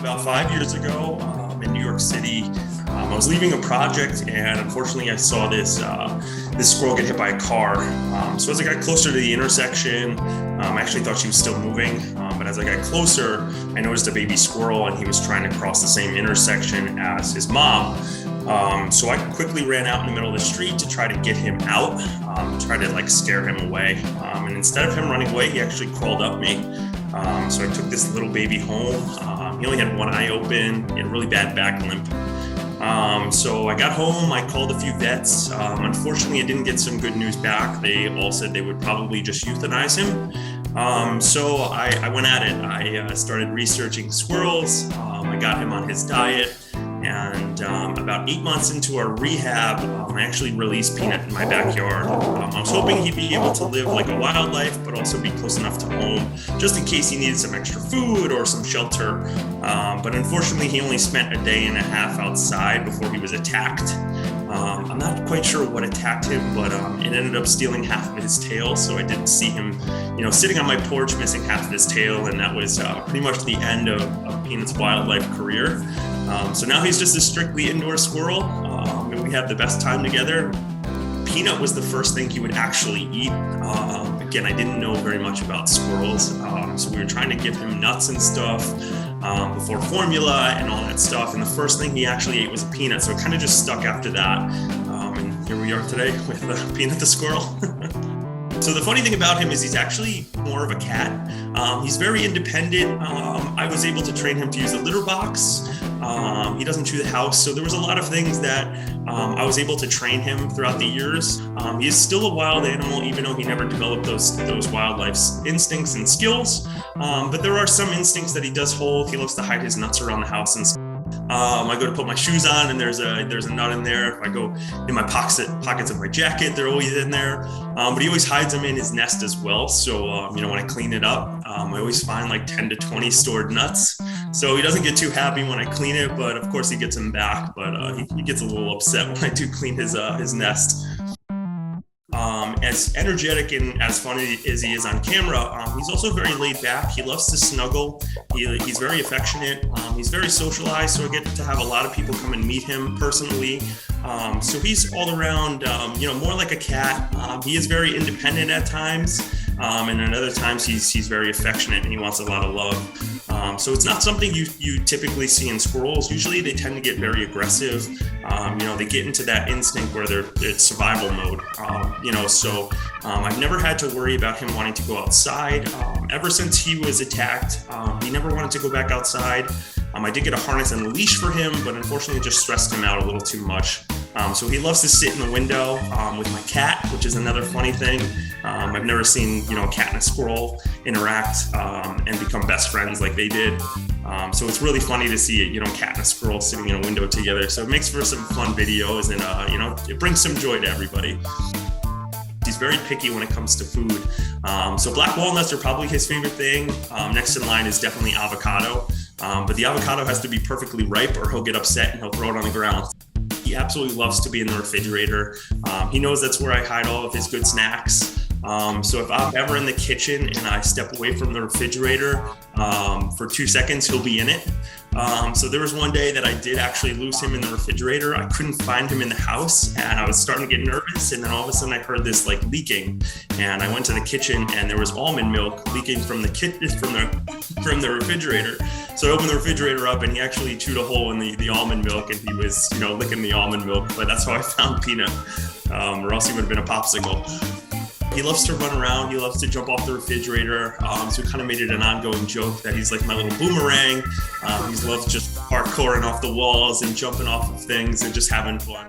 About 5 years ago in New York City, I was leaving a project, and unfortunately I saw this squirrel get hit by a car. So as I got closer to the intersection, I actually thought she was still moving, but as I got closer, I noticed a baby squirrel, and he was trying to cross the same intersection as his mom. So I quickly ran out in the middle of the street to try to get him out, try to scare him away. And instead of him running away, he actually crawled up me. So I took this little baby home. He only had one eye open, he had a really bad back limp. So I got home, I called a few vets. Unfortunately, I didn't get some good news back. They all said they would probably just euthanize him. So I went at it. I started researching squirrels. I got him on his diet. And about 8 months into our rehab, I actually released Peanut in my backyard. I was hoping he'd be able to live like a wildlife, but also be close enough to home, just in case he needed some extra food or some shelter. But unfortunately, he only spent a day and a half outside before he was attacked. I'm not quite sure what attacked him, but it ended up stealing half of his tail. So I did see him, sitting on my porch, missing half of his tail, and that was pretty much the end of Peanut's wildlife career. So now he's just a strictly indoor squirrel, and we have the best time together. Peanut was the first thing he would actually eat. Again, I didn't know very much about squirrels, so we were trying to give him nuts and stuff before formula and all that stuff, and the first thing he actually ate was a peanut, so it kind of just stuck after that. And here we are today with Peanut the squirrel. So the funny thing about him is he's actually more of a cat. He's very independent. I was able to train him to use a litter box. He doesn't chew the house. So there was a lot of things that I was able to train him throughout the years. He is still a wild animal, even though he never developed those wildlife instincts and skills. But there are some instincts that he does hold. He loves to hide his nuts around the house and stuff. I go to put my shoes on, and there's a nut in there. If I go in my pockets of my jacket, they're always in there. But he always hides them in his nest as well. So when I clean it up, I always find like 10 to 20 stored nuts. So he doesn't get too happy when I clean it, but of course he gets them back. But he gets a little upset when I do clean his nest. As energetic and as funny as he is on camera, he's also very laid back. He loves to snuggle. He's very affectionate. He's very socialized, so I get to have a lot of people come and meet him personally. So he's all around, more like a cat. He is very independent at times, and at other times he's very affectionate and he wants a lot of love. So it's not something you typically see in squirrels. Usually they tend to get very aggressive. They get into that instinct where it's survival mode. So I've never had to worry about him wanting to go outside. Ever since he was attacked, he never wanted to go back outside. I did get a harness and a leash for him, but unfortunately it just stressed him out a little too much. So he loves to sit in the window with my cat, which is another funny thing. I've never seen, a cat and a squirrel interact and become best friends like they did. So it's really funny to see a cat and a squirrel sitting in a window together. So it makes for some fun videos, and it brings some joy to everybody. He's very picky when it comes to food. So black walnuts are probably his favorite thing. Next in line is definitely avocado. But the avocado has to be perfectly ripe or he'll get upset and he'll throw it on the ground. He absolutely loves to be in the refrigerator. He knows that's where I hide all of his good snacks. So if I'm ever in the kitchen and I step away from the refrigerator for 2 seconds, he'll be in it. So there was one day that I did actually lose him in the refrigerator. I couldn't find him in the house, and I was starting to get nervous. And then all of a sudden I heard this leaking, and I went to the kitchen and there was almond milk leaking from the refrigerator. So I opened the refrigerator up, and he actually chewed a hole in the almond milk, and he was licking the almond milk. But that's how I found Peanut, or else he would have been a popsicle. He loves to run around. He loves to jump off the refrigerator. So we kind of made it an ongoing joke that he's like my little boomerang. He loves just parkouring off the walls and jumping off of things and just having fun.